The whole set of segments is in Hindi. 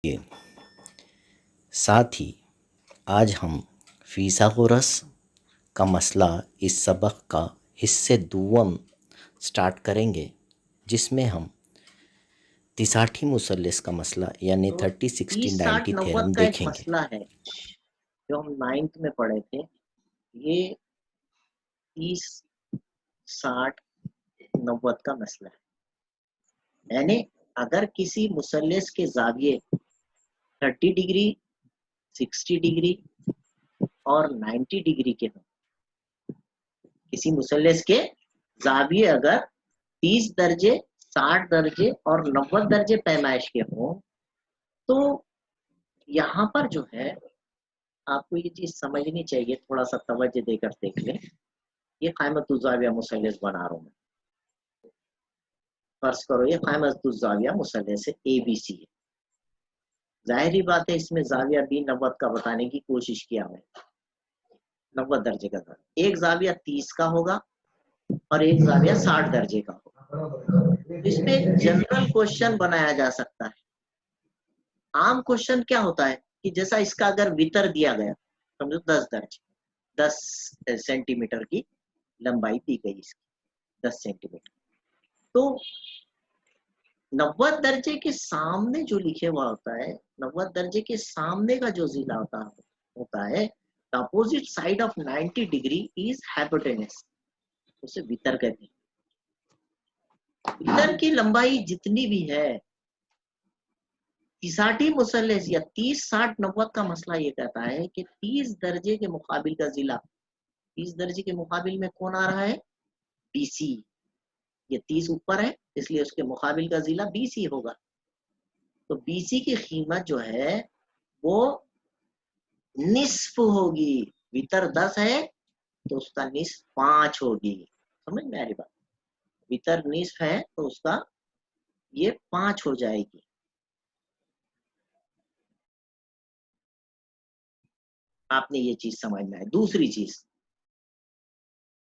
ये साथ ही आज हम फिसागोरस का मसला इस सबक का हिस्से दुव्वम स्टार्ट करेंगे, जिसमें हम तिसाठी मुसल्लस का मसला यानी तो 30, 60, 30, 60, 90 90 थ्योरम का एक देखेंगे। मसला है जो हम 9th में पढ़े थे। ये 30, 60, 90 का मसला है। यानी अगर किसी मुसल्लस के जाविये 30 डिग्री, 60 डिग्री और 90 डिग्री के हों, किसी मुसल्लस के जाविये अगर 30 दर्जे, 60 दर्जे और 90 दर्जे पैमाइश के हों, तो यहाँ पर जो है आपको ये चीज समझनी चाहिए, थोड़ा सा तवज्जो देकर देख लें। ये क़ाइमतुज़्ज़ाविया मुसल्लस बना रहा हूँ मैं। फर्ज करो ये क़ाइमतुज़्ज़ाविया मुसल्लस है, ABC है। जाहिर बात है इसमें जाविया भी 90 का बताने की कोशिश किया है। 90 दर्जे का था। एक जाविया 30 का होगा और एक जाविया 60 दर्जे का होगा। इसमें जनरल क्वेश्चन बनाया जा सकता है। आम क्वेश्चन क्या होता है कि जैसा इसका अगर वितर दिया गया, समझो 10 दर्जे, 10 सेंटीमीटर की लंबाई दी गई इसकी, 10 सेंटीमीटर। तो 90 दर्जे के सामने जो लिखे हुआ होता है, 90 दर्जे के सामने का जो जिला होता है, the opposite side of 90 degree is hypotenuse, उसे वितर कहते हैं। वितर की लंबाई जितनी भी है, तिसाठी मुसल्लस या 30, 60, 90 का मसला ये कहता है कि 30 दर्जे के मुकाबिल का जिला, 30 दर्जे के मुकाबिल में कौन आ रहा है? BC। ये 30 ऊपर है इसलिए उसके मुकाबिल का जिला BC होगा। तो BC की कीमत जो है वो निस्फ होगी। वितर 10 है तो उसका निस्फ 5 होगी। समझ में आ रही बात? वितर निस्फ है तो उसका ये 5 हो जाएगी। आपने ये चीज समझ में आई। दूसरी चीज,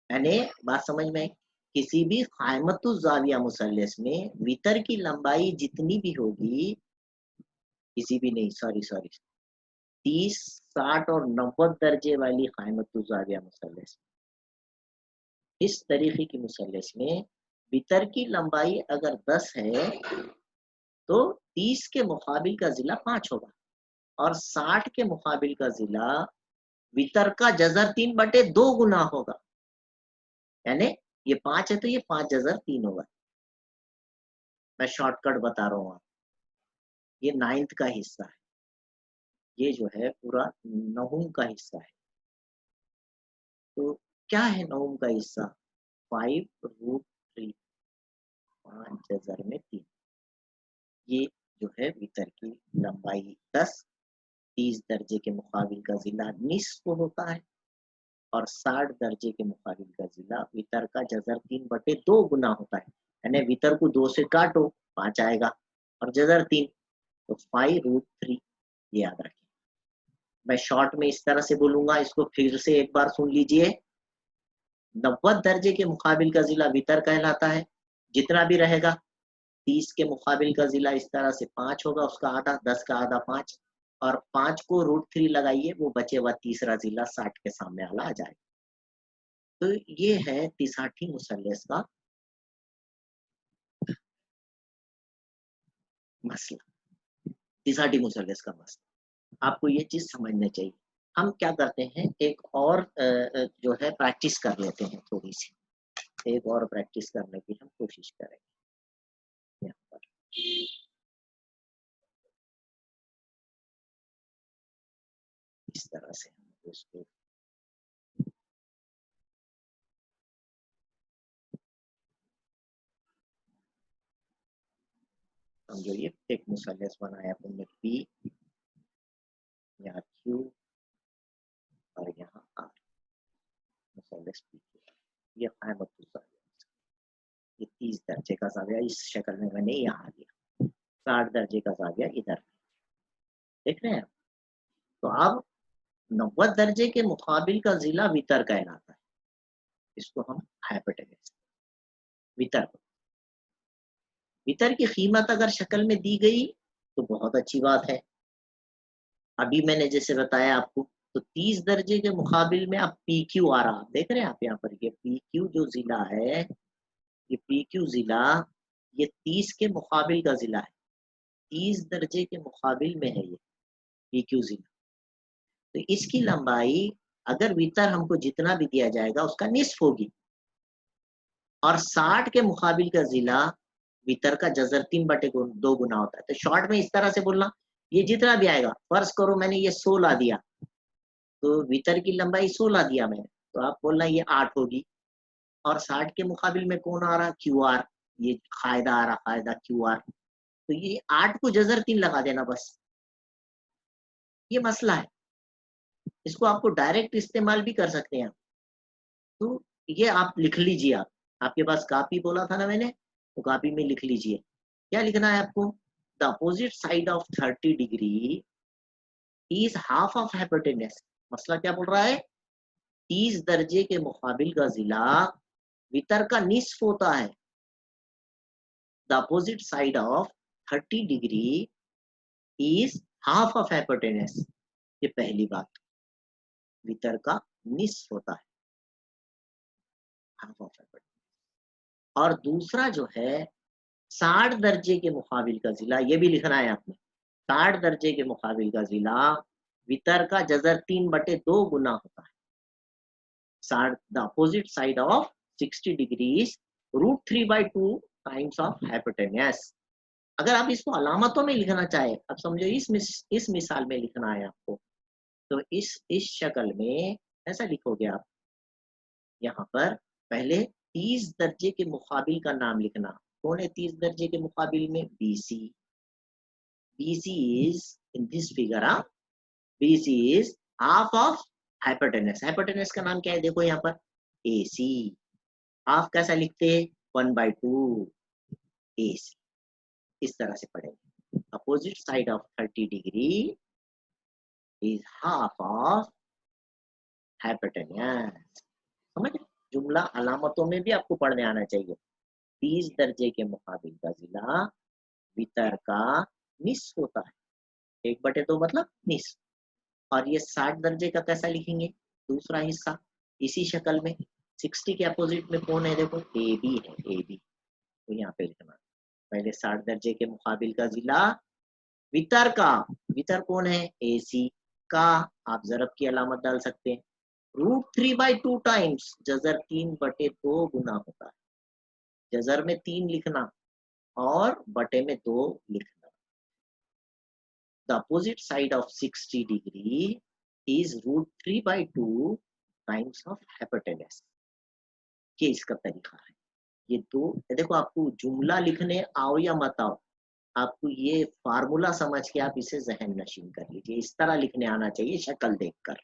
यानी बात समझ में आई, किसी भी क़ाइमतुज़्ज़ाविया मुसल्लस में वितर की लंबाई जितनी भी होगी, किसी भी नहीं, सॉरी 30, 60 और 90 दर्जे वाली क़ाइमतुज़्ज़ाविया मुसल्लस, इस तरीके की मुसल्लस में वितर की लंबाई अगर 10 है तो 30 के मुकाबिल का जिला 5 होगा और 60 के मुकाबिल का जिला वितर का जज़र 3/2 गुना होगा। यानी ये 5 है तो ये 5 जज़र 3 होगा। मैं शॉर्टकट बता रहा हूँ। ये 9th का हिस्सा है, ये जो है पूरा 9वीं का हिस्सा है। तो क्या है 9वीं का हिस्सा? 5√3, 5 जज़र में 3। ये जो है वितर की लंबाई 10, 30 दर्जे के मुकाबिल का जिला निस्फ होता है और 60 दर्जे के मुकाबिल का जिला वितर का जज़र 3/2 गुना होता है। यानी वितर को 2 से काटो, 5 आएगा और जज़र 3, तो 5√3। ये याद रखें। मैं शॉर्ट में इस तरह से बोलूंगा, इसको फिर से एक बार सुन लीजिए। 90 दर्जे के मुकाबिल का जिला वितर कहलाता है, जितना भी रहेगा। 30 के मुकाबिल का जिला इस तरह से 5 होगा, उसका आधा, 10 का आधा 5, और 5 को √3 लगाइए, वो बचे हुआ तीसरा जिला 60 के सामने वाला आ जाएगा। तो ये है तिसाठी मुसल्लस का मसला, तिसाठी मुसल्लस का मसला। आपको ये चीज समझना चाहिए। हम क्या करते हैं, एक और जो है प्रैक्टिस कर लेते हैं, थोड़ी सी एक और प्रैक्टिस करने की हम कोशिश करेंगे। यहाँ पर इस तरह से हम उसको समझो। ये एक मुसल्लस बनाया तुमने P, यहाँ Q और यहाँ R, मुसल्लस P। ये क़ाइमतुज़्ज़ाविया, ये 30 दर्जे का ज़ाविया इस शक्ल में मैंने यहाँ दिया, 60 दर्जे का ज़ाविया इधर, देख रहे हैं। तो अब 90 दर्जे के मुकाबिल का जिला वितर कहलाता है, इसको हम हाइपोटेनस वितर। वितर की कीमत अगर शक्ल में दी गई तो बहुत अच्छी बात है, अभी मैंने जैसे बताया आपको, तो 30 दर्जे के मुकाबिल में अब पीक्यू आ रहा, आप देख रहे हैं आप यहाँ पर, ये पीक्यू जो जिला है, ये पीक्यू जिला, ये 30 के मुकाबिल का जिला है, 30 दर्जे के मुकाबिल में है ये पीक्यू जिला। तो इसकी लंबाई अगर वितर हमको जितना भी दिया जाएगा उसका निस्फ होगी, और 60 के मुकाबिल का जिला वितर का जजर 3/2 गुना होता है। तो शॉर्ट में इस तरह से बोलना, ये जितना भी आएगा, फर्ज करो मैंने ये 16 दिया, तो वितर की लंबाई 16 दिया मैंने, तो आप बोलना ये 8 होगी। और 60 के मुकाबिल में कौन आ रहा, क्यू आर, ये कायदा आ रहा, कायदा क्यू आर, तो ये 8 को जजर 3 लगा देना बस, ये मसला है। इसको आपको डायरेक्ट इस्तेमाल भी कर सकते हैं। तो ये आप लिख लीजिए, आप, आपके पास कॉपी बोला था ना मैंने, तो कॉपी में लिख लीजिए। क्या लिखना है आपको, the opposite side of 30 degree is half of hypotenuse. मसला क्या बोल रहा है, 30 दर्जे के मुकाबिल का जिला वितर का निस्फ होता है। The opposite side of 30 degree is half of hypotenuse. ये पहली बात, वितर का निस्फ होता है, हाफ ऑफ हाइपोटेनस। और दूसरा जो है 60 दर्जे के मुकाबिल का जिला, ये भी लिखना है आपने, 60 दर्जे के मुकाबिल का जिला वितर का जजर 3/2 गुना होता है। The opposite side of 60 degrees √3/2 times of hypotenuse. अगर आप इसको अलामतों में लिखना चाहे, अब समझो इस मिसाल में लिखना है आपको, तो इस शक्ल में ऐसा लिखोगे आप, यहाँ पर पहले 30 दर्जे के मुकाबिल का नाम लिखना। कौन है 30 दर्जे के मुकाबिल में, BC। BC is in this figure, BC is half of hypotenuse। hypotenuse का नाम क्या है, देखो यहाँ पर AC। हाफ कैसा लिखते हैं, 1/2 AC। इस तरह से पढ़ेंगे, opposite side of 30 degree is half of hypotenuse. समझ, जुमला अलामतों में भी आपको पढ़ने आना चाहिए। 30 दर्जे के मुकाबिल का जिला वितर का निस्फ होता है, 1/2 मतलब निस्फ। और ये 60 दर्जे का कैसा लिखेंगे, दूसरा हिस्सा, इसी शक्ल में। 60 के अपोजिट में कौन है, देखो AB है, AB, तो यहाँ पे लिखना पहले 60 दर्जे के मुकाबिल का जिला वितर का, वितर कौन है, AC का, आप जरब की अलामत डाल सकते हैं, √3/2 टाइम्स, जजर 3/2 गुना होता है। जजर में 3 लिखना और बटे में 2 लिखना। The opposite side of 60 degree is √3/2 times of hypotenuse। ये इसका तरीका है। ये दो, देखो आपको जुमला लिखने आओ या मत आओ, आपको ये फार्मूला समझ के आप इसे जहन नशीन कर लीजिए, इस तरह लिखने आना चाहिए शक्ल देखकर।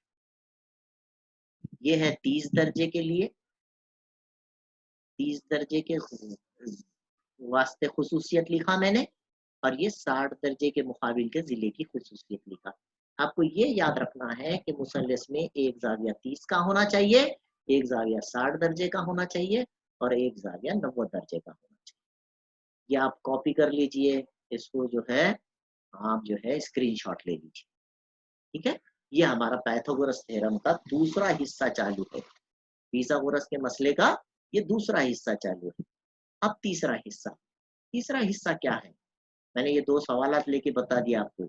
ये है 30 दर्जे के लिए, 30 दर्जे के वास्ते खुसूसियत लिखा मैंने, और ये 60 दर्जे के मुकाबिल के जिले की खुसूसियत लिखा। आपको ये याद रखना है कि मुसल्लस में एक जाविया 30 का होना चाहिए, एक जाविया 60 दर्जे का होना चाहिए, और एक जाविया 90 दर्जे का होना चाहिए। ये आप कॉपी कर लीजिए, इसको जो है आप जो है स्क्रीनशॉट ले लीजिए, ठीक है। ये हमारा पाइथागोरस थ्योरम का दूसरा हिस्सा चालू है, पिथागोरस के मसले का ये दूसरा हिस्सा चालू है। अब तीसरा हिस्सा, तीसरा हिस्सा क्या है, मैंने ये 2 सवालात लेके बता दिया आपको,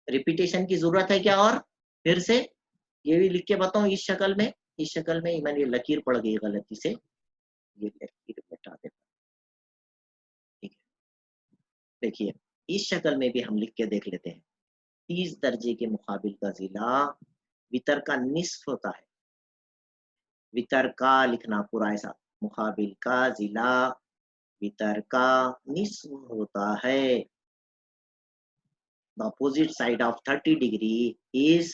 रिपीटेशन की जरूरत है क्या, और फिर से ये भी लिख के बताऊं इस शक्ल में, इस शक्ल में मैंने ये लकीर पड़ गई गलती से, ये लकीर मिटा देता, ठीक है। देखिए इस शक्ल में भी हम लिख के देख लेते हैं, 30 दर्जे के मुकाबिल का जिला वितर का निस्फ होता है। वितर का लिखना पूरा ऐसा, मुकाबिल का जिला वितर का निस्फ होता है। The opposite side of 30 degree is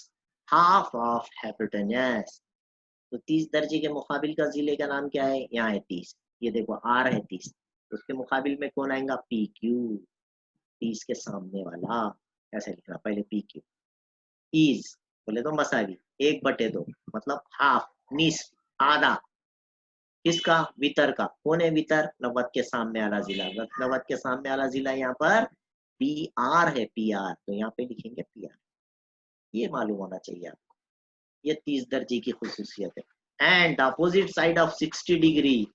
half of hypotenuse। तो 30 दर्जे के मुकाबिल का जिले का नाम क्या है, यहाँ है 30, ये देखो R है 30, उसके मुकाबिल में कौन आएगा, PQ, 30 के सामने वाला। ऐसे लिखना पहले PQ इज, बोले तो मसावी 1/2 मतलब हाफ, निस्फ, आधा, किसका, वितर का। कौन है वितर, 90 के सामने वाला जिला। 90 के सामने वाला जिला यहाँ पर PR है, PR, तो यहाँ पे लिखेंगे PR। ये मालूम होना चाहिए आपको। ये 30 दर्जे की खुसूसियत है। And opposite side of 60 degree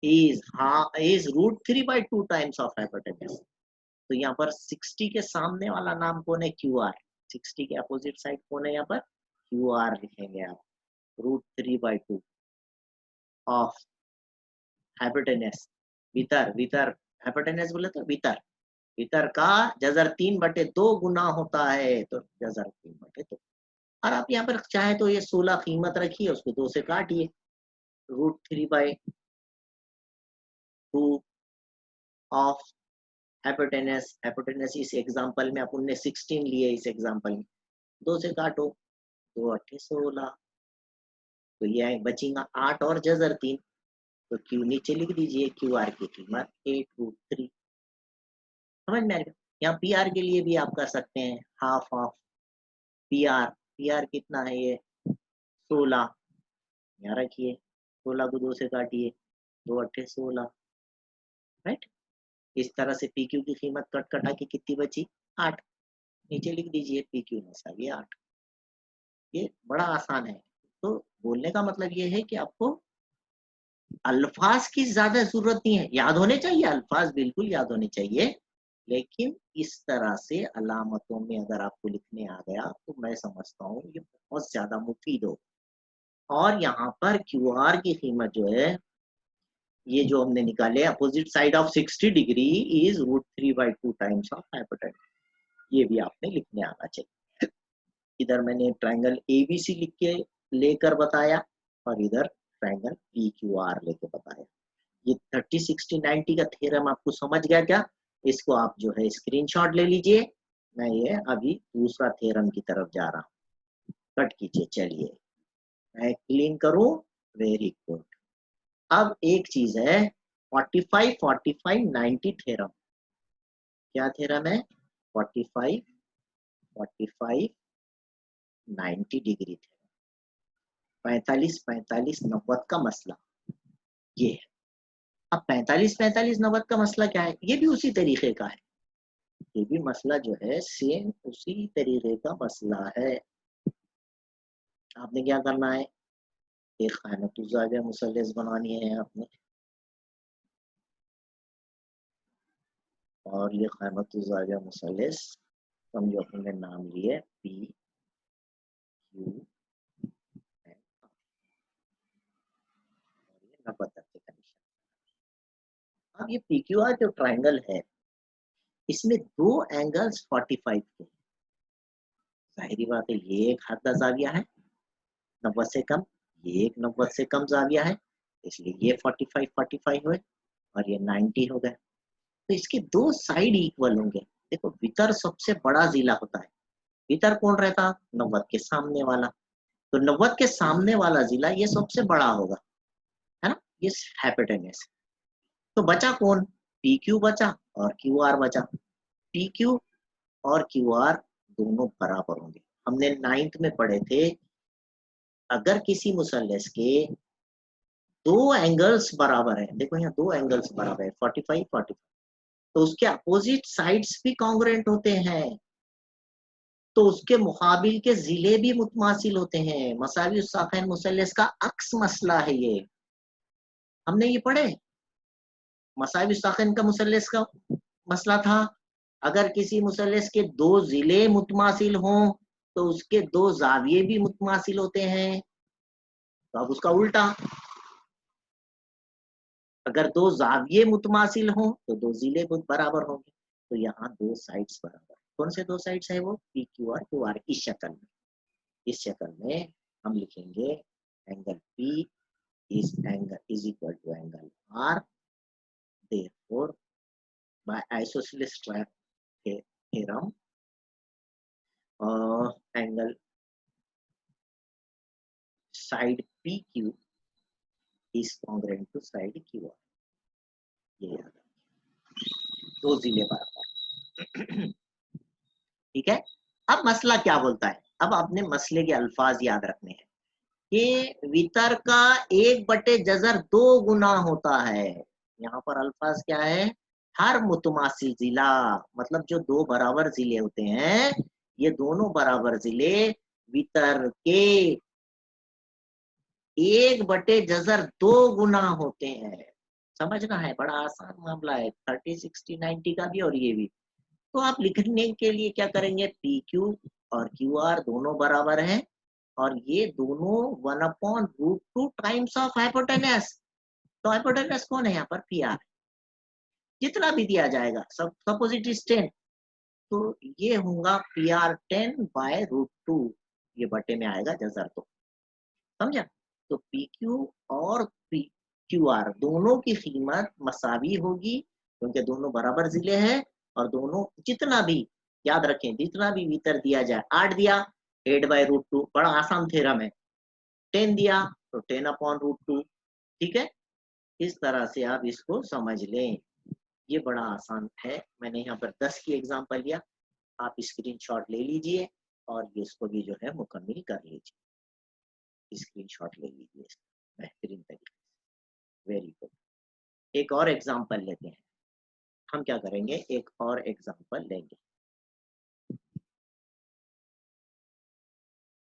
is √3/2 times of hypotenuse. तो यहाँ पर 60 के सामने वाला नाम कौन है? Q R. 60 के अपोजिट साइड कौन है? यहाँ पर क्यू आर लिखेंगे आप। √3/2 ऑफ हाइपोटेन्यूज, वितर वितर, हाइपोटेन्यूज बोले तो वितर, वितर का जजर 3/2 गुना होता है, तो जजर 3/2। और आप यहाँ पर चाहे तो ये 16 कीमत रखिए, उसको 2 से काटिए। √3/2 ऑफ हाइपोटेनस। हाइपोटेनस इस एग्जांपल में अपन ने 16 लिए, इस एग्जांपल में 2 से काटो, 2 8 16, तो ये बचेगा 8 और जजर 3, तो क्यू नीचे लिख दीजिए, क्यू आर की कीमत 8√3। समझ में आएगा? यहाँ पी आर के लिए भी आप कर सकते हैं, half of P R. P R कितना है? ये 16, यहाँ रखिए, 16 को 2 से काटिए, 2 8 16, राइट। इस तरह से पी क्यू की कीमत कट कटा के कितनी बची? 8। नीचे लिख दीजिए पी क्यू मसावी 8। ये बड़ा आसान है। तो बोलने का मतलब ये है कि आपको अल्फाज की ज्यादा जरूरत नहीं है, याद होने चाहिए, अल्फाज बिल्कुल याद होने चाहिए, लेकिन इस तरह से अलामतों में अगर आपको लिखने आ गया तो मैं समझता हूँ ये बहुत ज्यादा मुफीद हो। और यहाँ पर क्यू आर की कीमत जो है, ये जो हमने निकाले, opposite side of 60 degree is √3/2 times of hypotenuse, ये भी आपने लिखने आना चाहिए। इधर मैंने ट्रायंगल एबीसी लिख के लेकर बताया, और इधर ट्रायंगल पीक्यूआर लेके बताया। ये 30 60 90 का थ्योरम आपको समझ गया क्या? इसको आप जो है स्क्रीनशॉट ले लीजिए। मैं ये अभी दूसरा थ्योरम की तरफ जा रहा हूँ, कट कीजिए। चलिए मैं क्लीन करूं, वेरी गुड। अब एक चीज है 45 45 90 थ्योरम। क्या थ्योरम है? 45 45 90 डिग्री थ्योरम। 45 45 90 का मसला ये है। अब 45 45 90 का मसला क्या है? ये भी उसी तरीके का है, ये भी मसला जो है सेम उसी तरीके का मसला है। आपने क्या करना है? एक खानतुज़ाविया मुसल्लस बनानी है आपने, और ये खानतुज़ाविया मुसल्लस समझो अपने नाम लिए पी क्यू एन, और ये 90 के कंडीशन। अब ये पी क्यू आर जो ट्राइंगल है, इसमें 2 एंगल्स 45 के, जाहिर बात है ये एक हद जाविया है 90 से कम, ये एक 90 से कम जाविया है, इसलिए ये 45 45 हुए और ये 90 हो गए। तो इसके 2 साइड इक्वल होंगे। देखो वितर सबसे बड़ा जिला होता है, वितर कौन रहता? 90 के सामने वाला, तो 90 के सामने वाला जिला ये सबसे बड़ा होगा, है ना? ये हाइपोटेन्यूज। तो बचा कौन? पी क्यू बचा और क्यू आर बचा। पी क्यू और क्यू आर दोनों बराबर होंगे। हमने 9th में पढ़े थे, अगर किसी मुसल्लस के 2 एंगल्स बराबर है, देखो यहाँ 2 एंगल्स बराबर है 45 45, तो उसके अपोजिट साइड्स भी कॉन्ग्रुएंट होते हैं, तो उसके मुकाबिल के जिले भी मुतमासिल होते हैं। मसावी साखैन मुसल्लस का अक्स मसला है ये, हमने ये पढ़े। मसावी साखैन का मुसल्लस का मसला था, अगर किसी मुसल्लस के 2 जिले मुतमासिल हों तो उसके 2 जाविये भी मुतमासिल होते हैं। तो अब उसका उल्टा, अगर 2 जाविये मुतमासिल हों तो 2 जिले बराबर होंगे। तो यहाँ 2 साइड्स बराबर। कौन से 2 साइड्स है वो? P Q R Q R. इस शक्ल में, इस शक्ल में हम लिखेंगे angle P is equal to angle R. Therefore, by isosceles theorem, angle side PQ is congruent to side QR. ये याद रखिए, 2 जिले बराबर। ठीक है। अब मसला क्या बोलता है? अब आपने मसले के अल्फाज याद रखने हैं कि वितर का 1/जजर 2 गुना होता है। यहाँ पर अल्फाज क्या है? हर मुतमासिल जिला, मतलब जो 2 बराबर जिले होते हैं, ये दोनों बराबर जिले वितर के 1/2 गुना होते हैं। समझना है, बड़ा आसान मामला है 30, 60, 90 का भी और ये भी। तो आप लिखने के लिए क्या करेंगे, पी क्यू और क्यू आर दोनों बराबर हैं और ये दोनों 1/√2 टाइम्स ऑफ हाइपोटेनस। तो हाइपोटेनस कौन है यहाँ पर, पी आर। जितना भी दिया जाएगा सब सपोज इट इज 10, तो ये होगा पी आर 10/√2, ये बटे में आएगा जजर। तो समझा। तो पी क्यू और पी क्यू आर दोनों की कीमत मसावी होगी क्योंकि दोनों बराबर जिले हैं और दोनों जितना भी, याद रखें, जितना भी भीतर दिया जाए, 8 दिया 8/√2, बड़ा आसान थ्योरम है। 10 दिया तो 10/√2। ठीक है, इस तरह से आप इसको समझ लें, ये बड़ा आसान है। मैंने यहाँ पर 10 की एग्जांपल लिया, आप स्क्रीनशॉट ले लीजिए और ये इसको भी जो है मुकम्मल कर लीजिए। स्क्रीनशॉट ले लीजिए बेहतरीन तरीके से, वेरी गुड। एक और एग्जांपल लेते हैं। हम क्या करेंगे, एक और एग्जांपल लेंगे।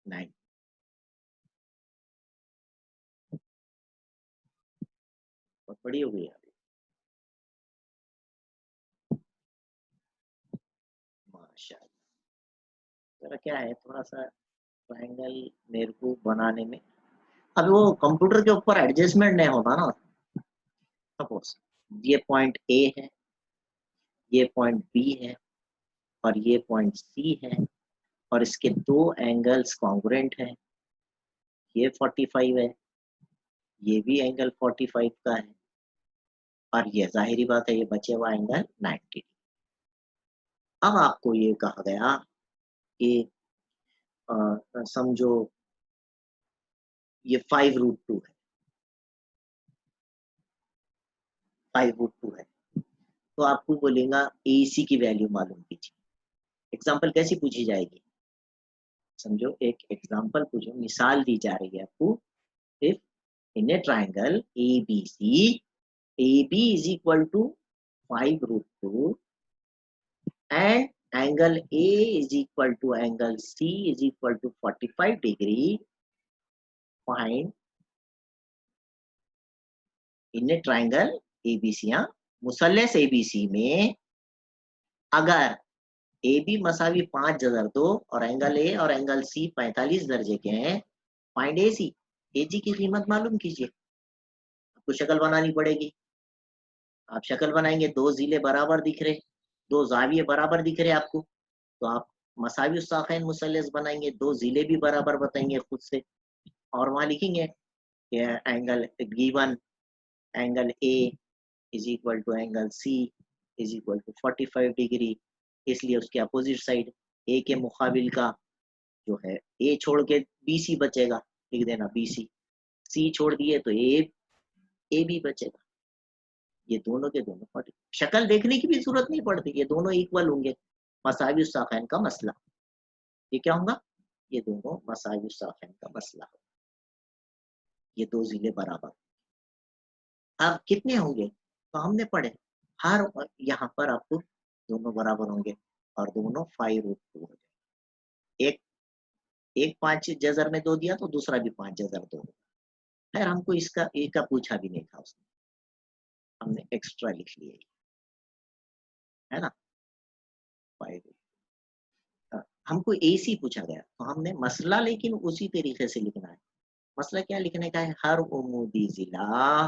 9 बहुत बड़ी हो गई अभी, माशाल्लाह। जरा क्या है, थोड़ा सा ट्रायंगल मेरे को बनाने में, अभी वो कंप्यूटर के ऊपर एडजस्टमेंट नहीं होता ना। सपोज ये पॉइंट ए है, ये पॉइंट बी है और ये पॉइंट सी है और इसके दो एंगल्स कॉन्ग्रुएंट है। ये 45 है, ये भी एंगल 45 का है और ये जाहिरी बात है ये बचे हुआ एंगल 90। अब आपको ये कहा गया कि समझो ये 5√2 है, 5√2 है, तो आपको बोलेगा AC की वैल्यू मालूम कीजिए। एग्जाम्पल कैसी पूछी जाएगी, समझो एक एग्जाम्पल पूछो, मिसाल दी जा रही है आपको। If in A triangle ABC, AB is equal to 5√2 and angle A is equal to angle C is equal to 45 degree, find in A triangle ABC। मुसल्लस ABC में अगर ए बी मसावी 5 जजर 2 और एंगल ए और एंगल सी 45 दर्जे के हैं, फाइंड AC। AC की कीमत मालूम कीजिए। आपको शक्ल बनानी पड़ेगी, आप शक्ल बनाएंगे, दो जिले बराबर दिख रहे, दो जाविये बराबर दिख रहे आपको, तो आप मसावी साखैन मुसल्लस बनाएंगे, दो जिले भी बराबर बताएंगे खुद से और वहां लिखेंगे angle given angle A is equal to angle C is equal to 45 degree, इसलिए उसके अपोजिट साइड ए के मुकाबिल का जो है ए छोड़ के BC बचेगा, लिख देना BC। सी छोड़ दिए तो ए भी बचेगा। ये दोनों के दोनों 40, शक्ल देखने की भी जरूरत नहीं पड़ती, ये दोनों इक्वल होंगे। मसावी साखैन का मसला, ये क्या होगा, ये दोनों मसावी साखैन का मसला हो, ये दो जिले बराबर। अब कितने होंगे, तो हमने पढ़े हर यहाँ पर आपको दोनों बराबर होंगे और दोनों 5√2 हो जाए। एक 5 जजर में 2 दिया तो दूसरा भी 5 जजर 2। खैर हमको इसका ए का पूछा भी नहीं था उसने, हमने एक्स्ट्रा लिख लिया है ना। 5 हमको AC पूछा गया तो हमने मसला लेकिन उसी तरीके से लिखना है। मसला क्या लिखने का है, हर उमूदी जिला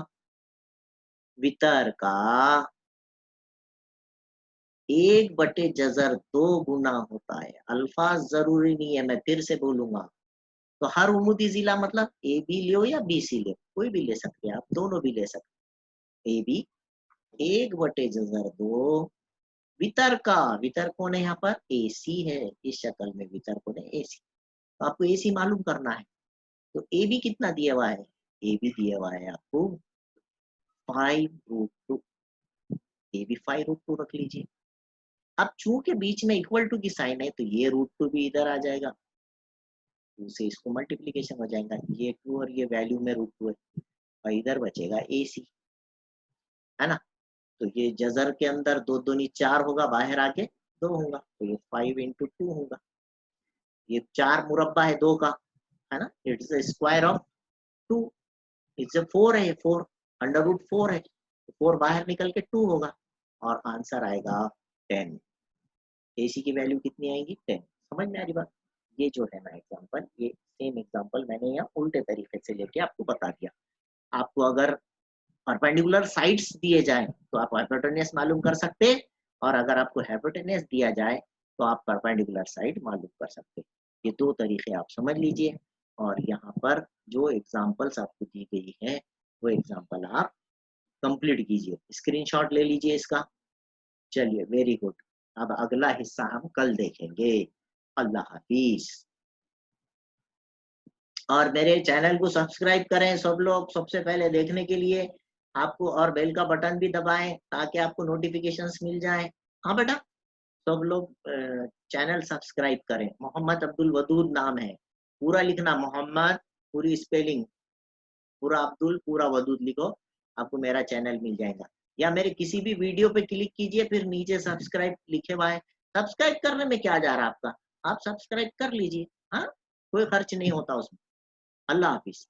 वितर का 1/2 गुना होता है। अल्फाज जरूरी नहीं है, मैं फिर से बोलूंगा। तो हर उमूदी जिला मतलब ए बी लो या BC लो, कोई भी ले सकते हैं आप, दोनों भी ले सकते हैं। ए बी 1/2 वितर का, वितर कौन है यहाँ पर, AC है, इस शक्ल में वितर कौन है, AC। तो आपको AC मालूम करना है, तो ए बी कितना दिया हुआ है, ए बी दिया हुआ है आपको 5√2, ए बी 5√2 रख लीजिए। अब चूंकि बीच में इक्वल टू की साइन है तो ये √2 भी इधर आ जाएगा, से इसको मल्टीप्लीकेशन हो जाएगा, ये 2 और ये वैल्यू में √2 है और इधर बचेगा AC, है ना। तो ये जजर के अंदर 2 दूनी 4 होगा, बाहर आके 2 होगा, तो ये 5 × 2 होगा। ये 4 मुरब्बा है 2 का, है ना, it's the square of 2, it's 4 है, 4 अंडर रूट 4 है, 4 बाहर निकल के 2 होगा और आंसर आएगा 10। AC की वैल्यू कितनी आएगी 10। समझ में आ रही बात? ये जो है ना एग्जांपल, ये सेम एग्जांपल मैंने यहाँ उल्टे तरीके से लेके आपको बता दिया। आपको अगर परपेंडिकुलर साइड्स दिए जाए तो आप हाइपोटेन्यूस मालूम कर सकते, और अगर आपको हाइपोटेन्यूस दिया जाए तो आप परपेंडिकुलर साइड मालूम कर सकते। ये 2 तरीके आप समझ लीजिए, और यहाँ पर जो एग्जांपल्स आपको दी गई है वो एग्जांपल आप कंप्लीट कीजिए, स्क्रीनशॉट ले लीजिए इसका। चलिए, वेरी गुड। अब अगला हिस्सा हम कल देखेंगे। अल्लाह हाफिज। और मेरे चैनल को सब्सक्राइब करें सब लोग सबसे पहले देखने के लिए आपको, और बेल का बटन भी दबाएं ताकि आपको नोटिफिकेशंस मिल जाएं। हाँ बेटा, सब लोग चैनल सब्सक्राइब करें। मोहम्मद अब्दुल वदूद नाम है, पूरा लिखना मोहम्मद, पूरी स्पेलिंग, पूरा अब्दुल पूरा वदूद लिखो, आपको मेरा चैनल मिल जाएगा। या मेरे किसी भी वीडियो पे क्लिक कीजिए, फिर नीचे सब्सक्राइब लिखे हुआ है, सब्सक्राइब करने में क्या जा रहा है आपका, आप सब्सक्राइब कर लीजिए। हाँ, कोई खर्च नहीं होता उसमें। अल्लाह हाफिज।